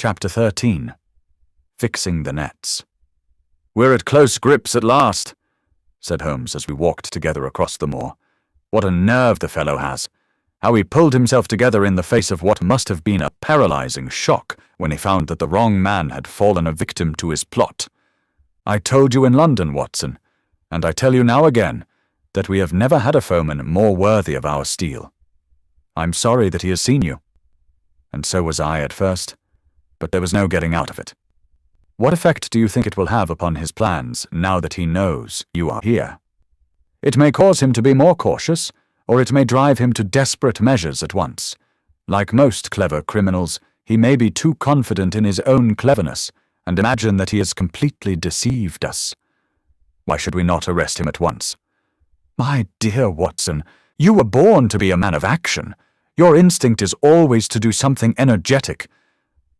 Chapter 13. Fixing the Nets. "We're at close grips at last," said Holmes as we walked together across the moor. "What a nerve the fellow has! How he pulled himself together in the face of what must have been a paralyzing shock when he found that the wrong man had fallen a victim to his plot. I told you in London, Watson, and I tell you now again, that we have never had a foeman more worthy of our steel. I'm sorry that he has seen you, and so was I at first, but there was no getting out of it. What effect do you think it will have upon his plans now that he knows you are here? It may cause him to be more cautious, or it may drive him to desperate measures at once. Like most clever criminals, he may be too confident in his own cleverness and imagine that he has completely deceived us. Why should we not arrest him at once? My dear Watson, you were born to be a man of action. Your instinct is always to do something energetic.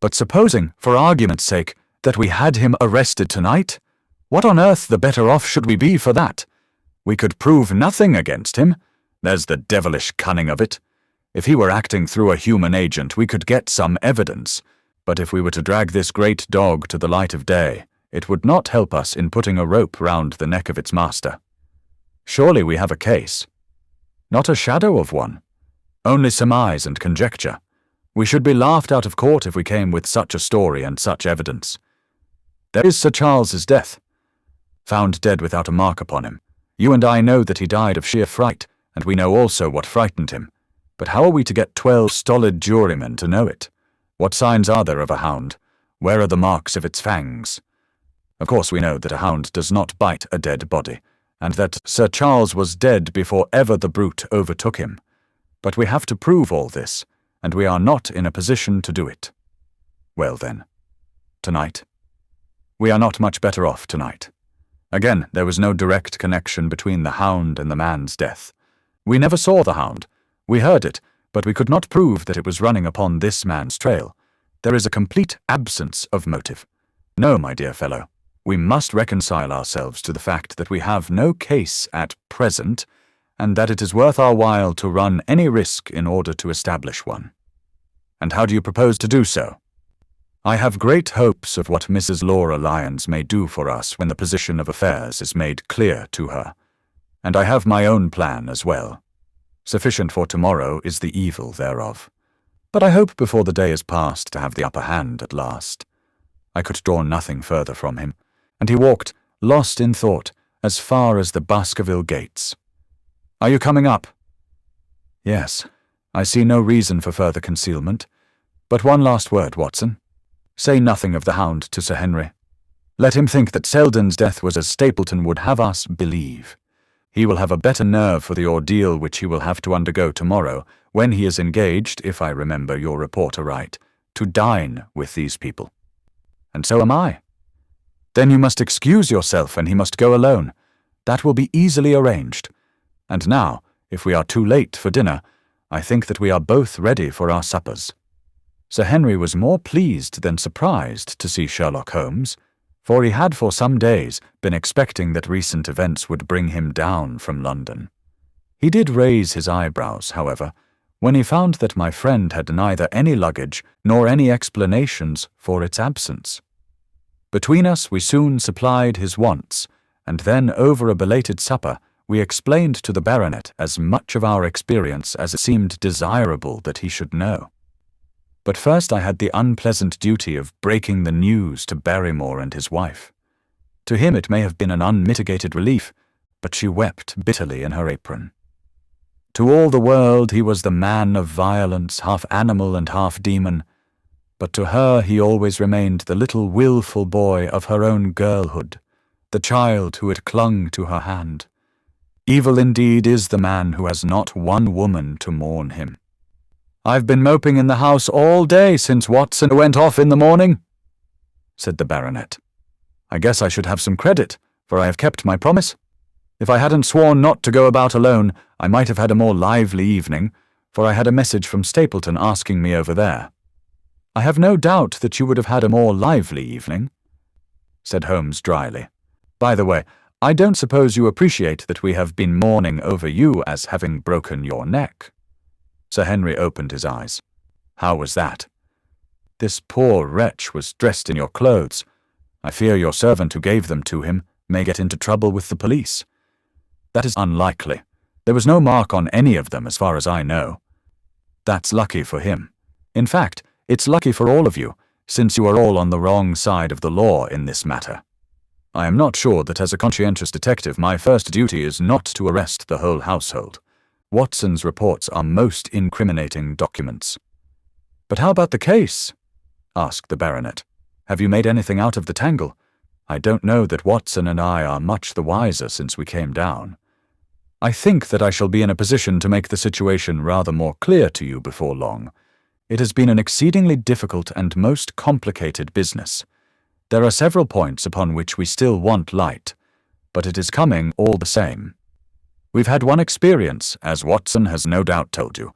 But supposing, for argument's sake, that we had him arrested tonight, what on earth the better off should we be for that? We could prove nothing against him. There's the devilish cunning of it. If he were acting through a human agent, we could get some evidence. But if we were to drag this great dog to the light of day, it would not help us in putting a rope round the neck of its master. Surely we have a case. Not a shadow of one. Only surmise and conjecture. We should be laughed out of court if we came with such a story and such evidence. There is Sir Charles's death. Found dead without a mark upon him. You and I know that he died of sheer fright, and we know also what frightened him. But how are we to get 12 stolid jurymen to know it? What signs are there of a hound? Where are the marks of its fangs? Of course we know that a hound does not bite a dead body, and that Sir Charles was dead before ever the brute overtook him. But we have to prove all this, and we are not in a position to do it. Well then, tonight? We are not much better off tonight. Again, there was no direct connection between the hound and the man's death. We never saw the hound. We heard it, but we could not prove that it was running upon this man's trail. There is a complete absence of motive. No, my dear fellow, we must reconcile ourselves to the fact that we have no case at present, and that it is worth our while to run any risk in order to establish one. And how do you propose to do so? I have great hopes of what Mrs. Laura Lyons may do for us when the position of affairs is made clear to her, and I have my own plan as well. Sufficient for tomorrow is the evil thereof. But I hope before the day is past to have the upper hand at last. I could draw nothing further from him, and he walked, lost in thought, as far as the Baskerville gates. Are you coming up? Yes, I see no reason for further concealment. But one last word, Watson. Say nothing of the hound to Sir Henry. Let him think that Selden's death was as Stapleton would have us believe. He will have a better nerve for the ordeal which he will have to undergo tomorrow, when he is engaged, if I remember your report aright, to dine with these people. And so am I. Then you must excuse yourself and he must go alone. That will be easily arranged. And now, if we are too late for dinner, I think that we are both ready for our suppers. Sir Henry was more pleased than surprised to see Sherlock Holmes, for he had for some days been expecting that recent events would bring him down from London. He did raise his eyebrows, however, when he found that my friend had neither any luggage nor any explanations for its absence. Between us we soon supplied his wants, and then over a belated supper we explained to the baronet as much of our experience as it seemed desirable that he should know. But first I had the unpleasant duty of breaking the news to Barrymore and his wife. To him it may have been an unmitigated relief, but she wept bitterly in her apron. To all the world he was the man of violence, half animal and half demon, but to her he always remained the little wilful boy of her own girlhood, the child who had clung to her hand. Evil indeed is the man who has not one woman to mourn him. I've been moping in the house all day since Watson went off in the morning, said the baronet. I guess I should have some credit, for I have kept my promise. If I hadn't sworn not to go about alone, I might have had a more lively evening, for I had a message from Stapleton asking me over there. I have no doubt that you would have had a more lively evening, said Holmes dryly. By the way, I don't suppose you appreciate that we have been mourning over you as having broken your neck. Sir Henry opened his eyes. How was that? This poor wretch was dressed in your clothes. I fear your servant who gave them to him may get into trouble with the police." "That is unlikely. There was no mark on any of them as far as I know." "That's lucky for him. In fact, it's lucky for all of you, since you are all on the wrong side of the law in this matter. I am not sure that as a conscientious detective my first duty is not to arrest the whole household. Watson's reports are most incriminating documents." "But how about the case?" asked the baronet. "Have you made anything out of the tangle? I don't know that Watson and I are much the wiser since we came down. I think that I shall be in a position to make the situation rather more clear to you before long. It has been an exceedingly difficult and most complicated business. There are several points upon which we still want light, but it is coming all the same. We've had one experience, as Watson has no doubt told you.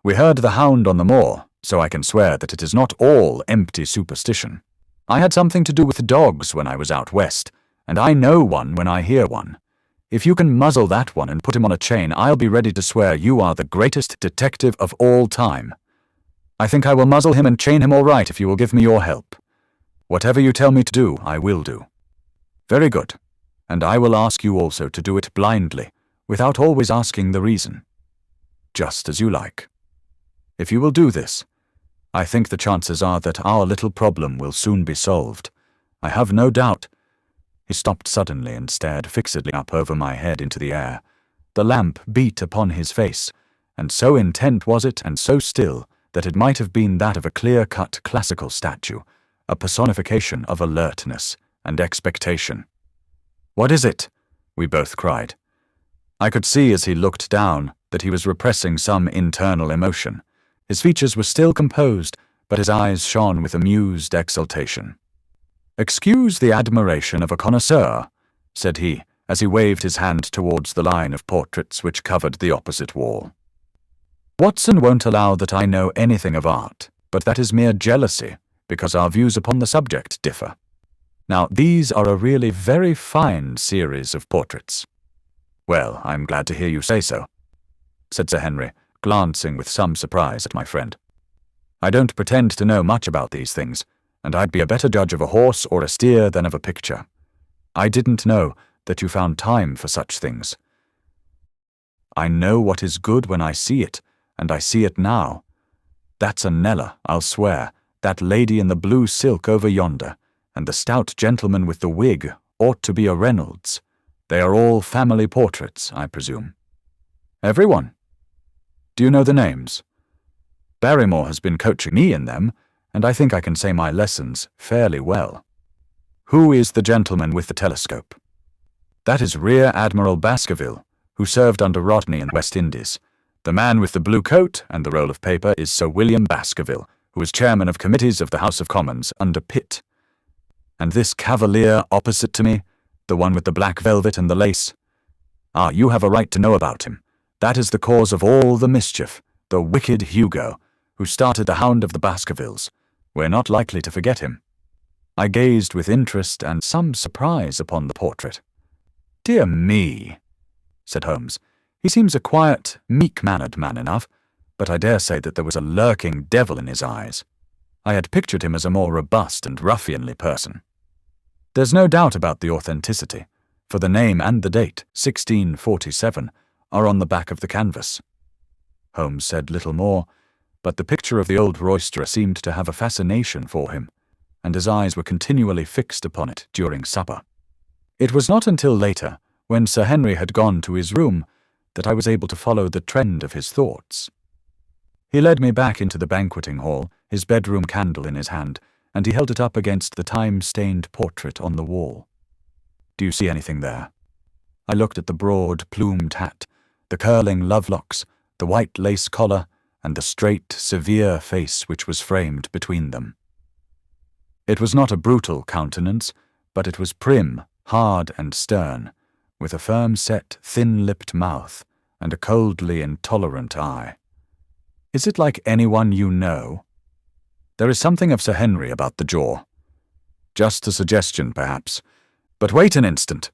We heard the Hound on the moor, so I can swear that it is not all empty superstition. I had something to do with dogs when I was out west, and I know one when I hear one. If you can muzzle that one and put him on a chain, I'll be ready to swear you are the greatest detective of all time. I think I will muzzle him and chain him all right if you will give me your help. Whatever you tell me to do, I will do." "Very good, and I will ask you also to do it blindly, without always asking the reason." "Just as you like. If you will do this, I think the chances are that our little problem will soon be solved. I have no doubt—" He stopped suddenly and stared fixedly up over my head into the air. The lamp beat upon his face, and so intent was it and so still that it might have been that of a clear-cut classical statue, a personification of alertness and expectation. "What is it?" we both cried. I could see as he looked down that he was repressing some internal emotion. His features were still composed, but his eyes shone with amused exultation. "Excuse the admiration of a connoisseur," said he, as he waved his hand towards the line of portraits which covered the opposite wall. "Watson won't allow that I know anything of art, but that is mere jealousy, because our views upon the subject differ. Now, these are a really very fine series of portraits." "Well, I'm glad to hear you say so," said Sir Henry, glancing with some surprise at my friend. "I don't pretend to know much about these things, and I'd be a better judge of a horse or a steer than of a picture. I didn't know that you found time for such things." "I know what is good when I see it, and I see it now. That's a Nella, I'll swear. That lady in the blue silk over yonder, and the stout gentleman with the wig, ought to be a Reynolds. They are all family portraits, I presume." "Everyone." "Do you know the names?" "Barrymore has been coaching me in them, and I think I can say my lessons fairly well." "Who is the gentleman with the telescope?" "That is Rear Admiral Baskerville, who served under Rodney in the West Indies. The man with the blue coat and the roll of paper is Sir William Baskerville, who was chairman of committees of the House of Commons under Pitt. And this cavalier opposite to me, the one with the black velvet and the lace? Ah, you have a right to know about him. That is the cause of all the mischief, the wicked Hugo, who started the Hound of the Baskervilles. We're not likely to forget him." I gazed with interest and some surprise upon the portrait. "Dear me," said Holmes. "He seems a quiet, meek-mannered man enough, but I dare say that there was a lurking devil in his eyes. I had pictured him as a more robust and ruffianly person." "There's no doubt about the authenticity, for the name and the date, 1647, are on the back of the canvas." Holmes said little more, but the picture of the old roisterer seemed to have a fascination for him, and his eyes were continually fixed upon it during supper. It was not until later, when Sir Henry had gone to his room, that I was able to follow the trend of his thoughts. He led me back into the banqueting hall, his bedroom candle in his hand, and he held it up against the time-stained portrait on the wall. "Do you see anything there?" I looked at the broad, plumed hat, the curling lovelocks, the white lace collar, and the straight, severe face which was framed between them. It was not a brutal countenance, but it was prim, hard, and stern, with a firm-set, thin-lipped mouth and a coldly intolerant eye. "Is it like anyone you know?" "There is something of Sir Henry about the jaw. Just a suggestion, perhaps. But wait an instant."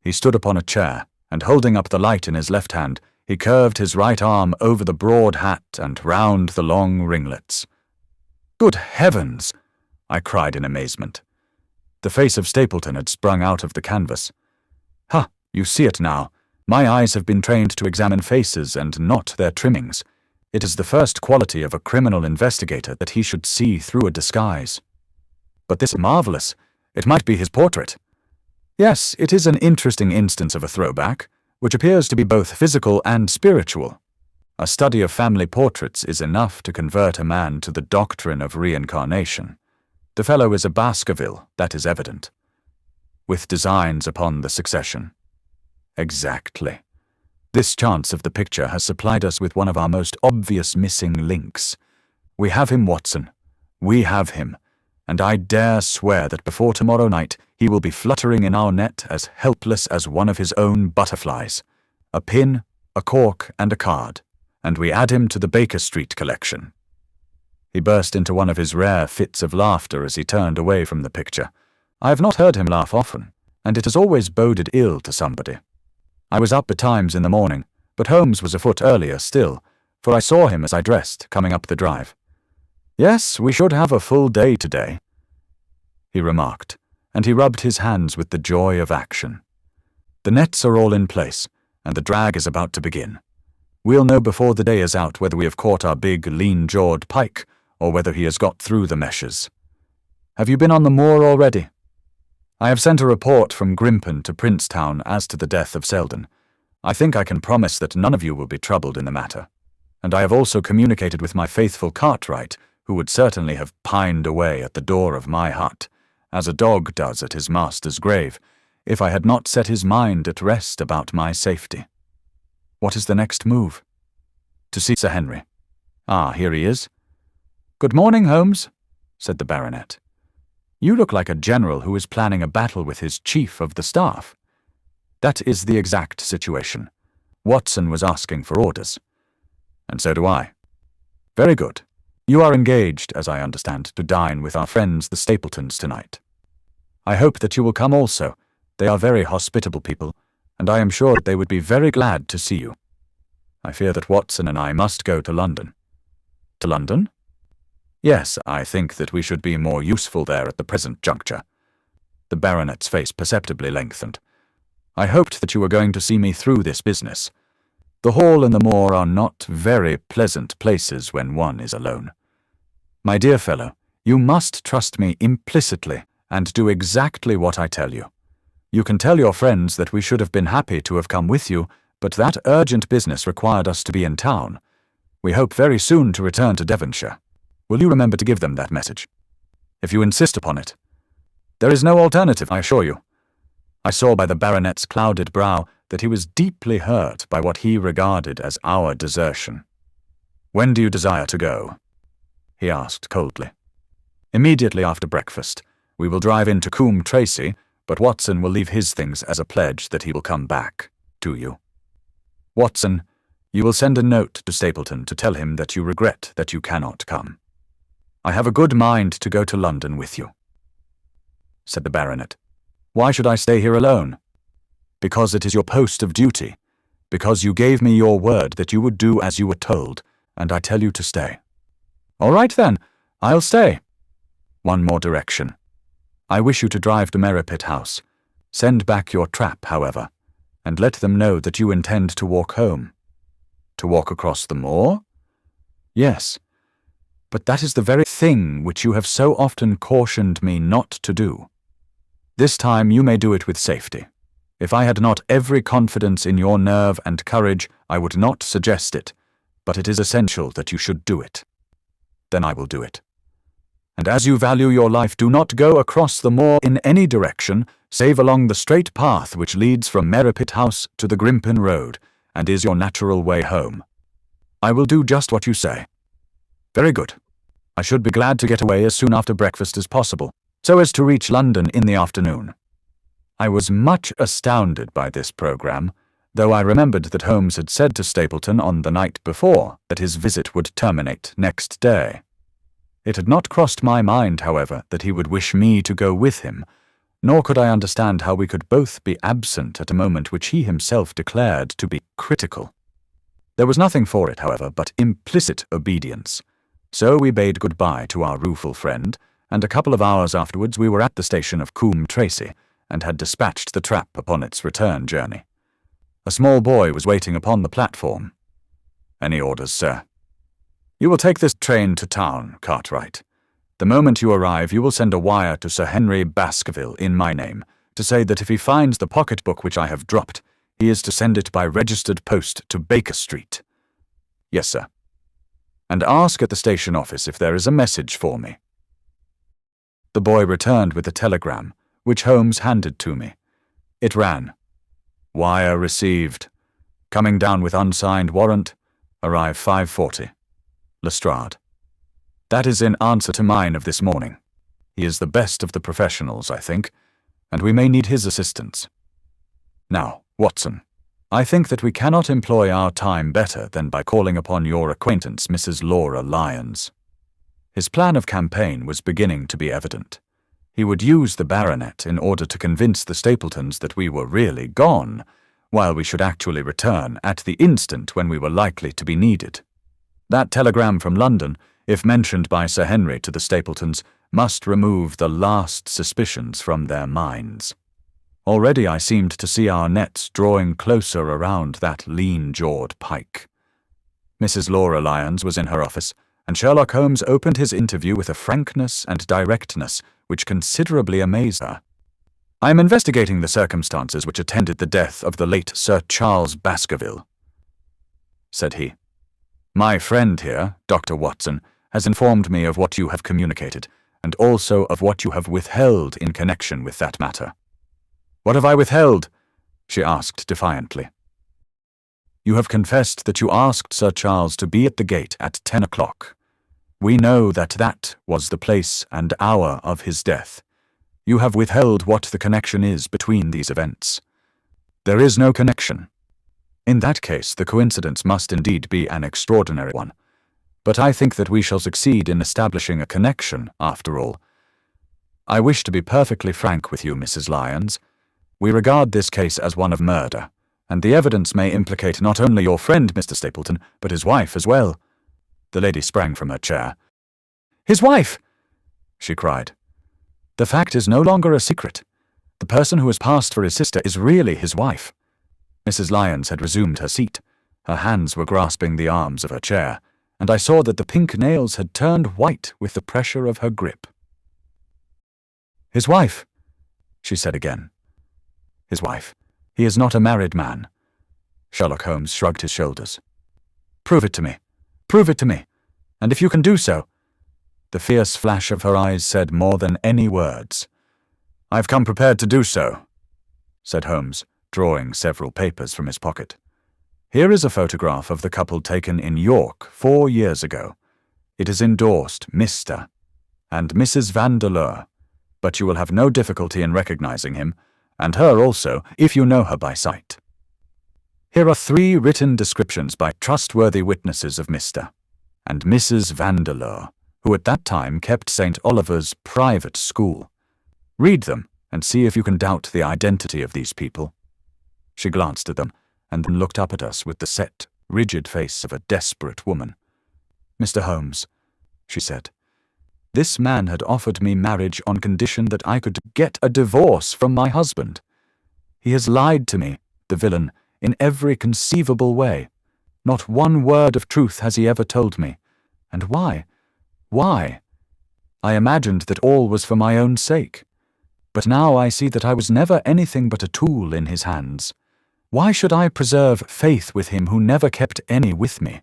He stood upon a chair, and holding up the light in his left hand, he curved his right arm over the broad hat and round the long ringlets. Good heavens! I cried in amazement. The face of Stapleton had sprung out of the canvas. Ha! You see it now. My eyes have been trained to examine faces and not their trimmings. It is the first quality of a criminal investigator that he should see through a disguise. But this is marvelous. It might be his portrait. Yes, it is an interesting instance of a throwback, which appears to be both physical and spiritual. A study of family portraits is enough to convert a man to the doctrine of reincarnation. The fellow is a Baskerville, that is evident. With designs upon the succession. Exactly. This chance of the picture has supplied us with one of our most obvious missing links. We have him, Watson. We have him. And I dare swear that before tomorrow night he will be fluttering in our net as helpless as one of his own butterflies. A pin, a cork, and a card. And we add him to the Baker Street collection. He burst into one of his rare fits of laughter as he turned away from the picture. I have not heard him laugh often, and it has always boded ill to somebody. I was up betimes in the morning, but Holmes was afoot earlier still, for I saw him as I dressed, coming up the drive. Yes, we should have a full day today, he remarked, and he rubbed his hands with the joy of action. The nets are all in place, and the drag is about to begin. We'll know before the day is out whether we have caught our big, lean-jawed pike, or whether he has got through the meshes. Have you been on the moor already? I have sent a report from Grimpen to Princetown as to the death of Selden. I think I can promise that none of you will be troubled in the matter. And I have also communicated with my faithful Cartwright, who would certainly have pined away at the door of my hut, as a dog does at his master's grave, if I had not set his mind at rest about my safety. What is the next move? To see Sir Henry. Ah, here he is. Good morning, Holmes, said the baronet. You look like a general who is planning a battle with his chief of the staff. That is the exact situation. Watson was asking for orders. And so do I. Very good. You are engaged, as I understand, to dine with our friends the Stapletons tonight. I hope that you will come also. They are very hospitable people, and I am sure that they would be very glad to see you. I fear that Watson and I must go to London. To London? Yes, I think that we should be more useful there at the present juncture. The baronet's face perceptibly lengthened. I hoped that you were going to see me through this business. The Hall and the Moor are not very pleasant places when one is alone. My dear fellow, you must trust me implicitly and do exactly what I tell you. You can tell your friends that we should have been happy to have come with you, but that urgent business required us to be in town. We hope very soon to return to Devonshire. Will you remember to give them that message? If you insist upon it. There is no alternative, I assure you. I saw by the baronet's clouded brow that he was deeply hurt by what he regarded as our desertion. When do you desire to go? He asked coldly. Immediately after breakfast. We will drive into Coombe Tracy, but Watson will leave his things as a pledge that he will come back to you. Watson, you will send a note to Stapleton to tell him that you regret that you cannot come. I have a good mind to go to London with you, said the baronet. Why should I stay here alone? Because it is your post of duty. Because you gave me your word that you would do as you were told, and I tell you to stay. All right then, I'll stay. One more direction. I wish you to drive to Merripit House. Send back your trap, however, and let them know that you intend to walk home. To walk across the moor? Yes. But that is the very thing which you have so often cautioned me not to do. This time you may do it with safety. If I had not every confidence in your nerve and courage, I would not suggest it, but it is essential that you should do it. Then I will do it. And as you value your life, do not go across the moor in any direction, save along the straight path which leads from Merripit House to the Grimpen Road, and is your natural way home. I will do just what you say. Very good. I should be glad to get away as soon after breakfast as possible, so as to reach London in the afternoon. I was much astounded by this programme, though I remembered that Holmes had said to Stapleton on the night before that his visit would terminate next day. It had not crossed my mind, however, that he would wish me to go with him, nor could I understand how we could both be absent at a moment which he himself declared to be critical. There was nothing for it, however, but implicit obedience, So we bade goodbye to our rueful friend, and a couple of hours afterwards we were at the station of Coombe Tracy, and had dispatched the trap upon its return journey. A small boy was waiting upon the platform. "Any orders, sir?" "You will take this train to town, Cartwright. The moment you arrive, you will send a wire to Sir Henry Baskerville in my name, to say that if he finds the pocket-book which I have dropped, he is to send it by registered post to Baker Street." "Yes, sir." "And ask at the station office if there is a message for me." The boy returned with a telegram, which Holmes handed to me. It ran, "Wire received. Coming down with unsigned warrant. Arrive 5:40. Lestrade." That is in answer to mine of this morning. He is the best of the professionals, I think, and we may need his assistance. Now, Watson, I think that we cannot employ our time better than by calling upon your acquaintance, Mrs. Laura Lyons. His plan of campaign was beginning to be evident. He would use the baronet in order to convince the Stapletons that we were really gone, while we should actually return at the instant when we were likely to be needed. That telegram from London, if mentioned by Sir Henry to the Stapletons, must remove the last suspicions from their minds. Already I seemed to see our nets drawing closer around that lean-jawed pike. Mrs. Laura Lyons was in her office, and Sherlock Holmes opened his interview with a frankness and directness which considerably amazed her. "I am investigating the circumstances which attended the death of the late Sir Charles Baskerville," said he. "My friend here, Dr. Watson, has informed me of what you have communicated, and also of what you have withheld in connection with that matter." "What have I withheld?" she asked defiantly. "You have confessed that you asked Sir Charles to be at the gate at 10 o'clock. We know that that was the place and hour of his death. You have withheld what the connection is between these events. There is no connection. In that case, the coincidence must indeed be an extraordinary one. But I think that we shall succeed in establishing a connection, after all. I wish to be perfectly frank with you, Mrs. Lyons. We regard this case as one of murder, and the evidence may implicate not only your friend, Mr. Stapleton, but his wife as well." The lady sprang from her chair. "His wife!" she cried. "The fact is no longer a secret. The person who has passed for his sister is really his wife." Mrs. Lyons had resumed her seat. Her hands were grasping the arms of her chair, and I saw that the pink nails had turned white with the pressure of her grip. "His wife," she said again. "His wife. He is not a married man." Sherlock Holmes shrugged his shoulders. "Prove it to me. Prove it to me. And if you can do so—" The fierce flash of her eyes said more than any words. "I've come prepared to do so," said Holmes, drawing several papers from his pocket. "Here is a photograph of the couple taken in York 4 years ago. It is endorsed Mr. and Mrs. Vandeleur, but you will have no difficulty in recognizing him, and her also, if you know her by sight. Here are 3 written descriptions by trustworthy witnesses of Mr. and Mrs. Vandeleur, who at that time kept St. Oliver's private school. Read them, and see if you can doubt the identity of these people." She glanced at them, and then looked up at us with the set, rigid face of a desperate woman. "Mr. Holmes," she said, "this man had offered me marriage on condition that I could get a divorce from my husband. He has lied to me, the villain, in every conceivable way. Not one word of truth has he ever told me. And why? Why? I imagined that all was for my own sake. But now I see that I was never anything but a tool in his hands. Why should I preserve faith with him who never kept any with me?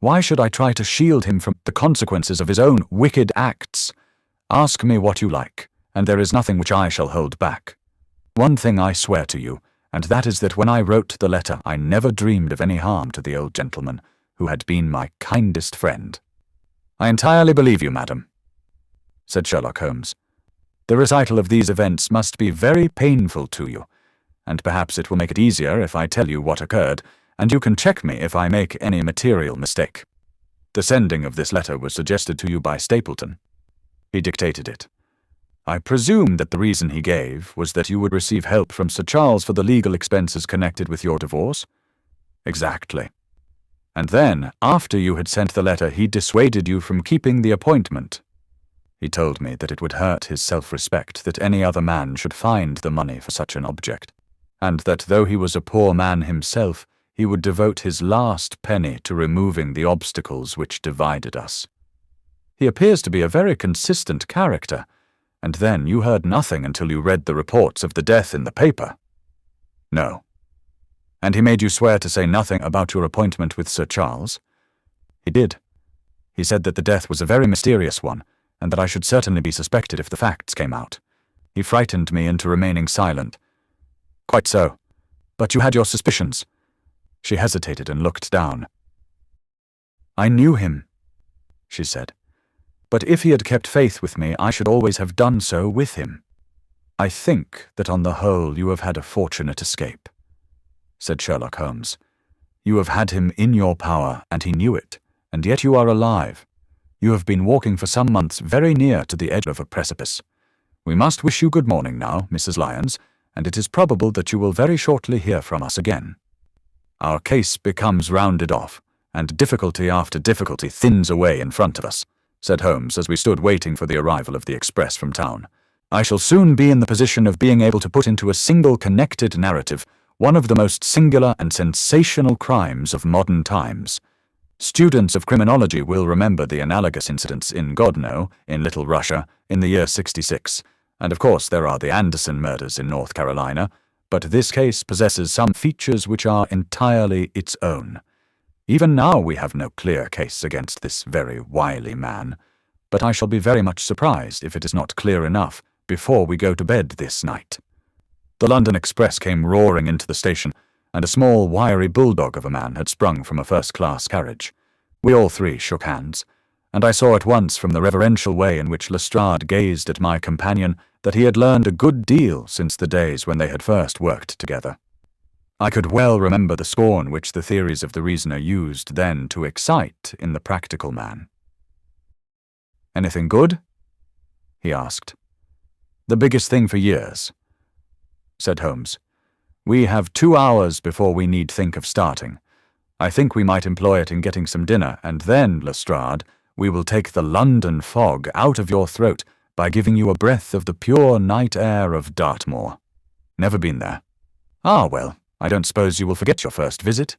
Why should I try to shield him from the consequences of his own wicked acts? Ask me what you like, and there is nothing which I shall hold back. One thing I swear to you, and that is that when I wrote the letter I never dreamed of any harm to the old gentleman, who had been my kindest friend." "I entirely believe you, madam," said Sherlock Holmes. "The recital of these events must be very painful to you, and perhaps it will make it easier if I tell you what occurred, and you can check me if I make any material mistake. The sending of this letter was suggested to you by Stapleton. He dictated it. I presume that the reason he gave was that you would receive help from Sir Charles for the legal expenses connected with your divorce?" "Exactly." And then, after you had sent the letter, he dissuaded you from keeping the appointment. He told me that it would hurt his self-respect that any other man should find the money for such an object, and that though he was a poor man himself, he would devote his last penny to removing the obstacles which divided us. He appears to be a very consistent character, and then you heard nothing until you read the reports of the death in the paper. No. And he made you swear to say nothing about your appointment with Sir Charles? He did. He said that the death was a very mysterious one, and that I should certainly be suspected if the facts came out. He frightened me into remaining silent. Quite so. But you had your suspicions. She hesitated and looked down. I knew him, she said. But if he had kept faith with me, I should always have done so with him. I think that on the whole you have had a fortunate escape, said Sherlock Holmes. You have had him in your power, and he knew it, and yet you are alive. You have been walking for some months very near to the edge of a precipice. We must wish you good morning now, Mrs. Lyons, and it is probable that you will very shortly hear from us again. Our case becomes rounded off, and difficulty after difficulty thins away in front of us, said Holmes as we stood waiting for the arrival of the express from town. I shall soon be in the position of being able to put into a single connected narrative one of the most singular and sensational crimes of modern times. Students of criminology will remember the analogous incidents in Godno, in Little Russia, in the year 66, and of course there are the Anderson murders in North Carolina, but this case possesses some features which are entirely its own. Even now we have no clear case against this very wily man, but I shall be very much surprised if it is not clear enough before we go to bed this night. The London Express came roaring into the station, and a small, wiry bulldog of a man had sprung from a first-class carriage. We all three shook hands, and I saw at once from the reverential way in which Lestrade gazed at my companion that he had learned a good deal since the days when they had first worked together. I could well remember the scorn which the theories of the reasoner used then to excite in the practical man. "Anything good?" he asked. "The biggest thing for years," said Holmes. "We have 2 hours before we need think of starting. I think we might employ it in getting some dinner, and then, Lestrade, we will take the London fog out of your throat by giving you a breath of the pure night air of Dartmoor. Never been there? Ah, well, I don't suppose you will forget your first visit."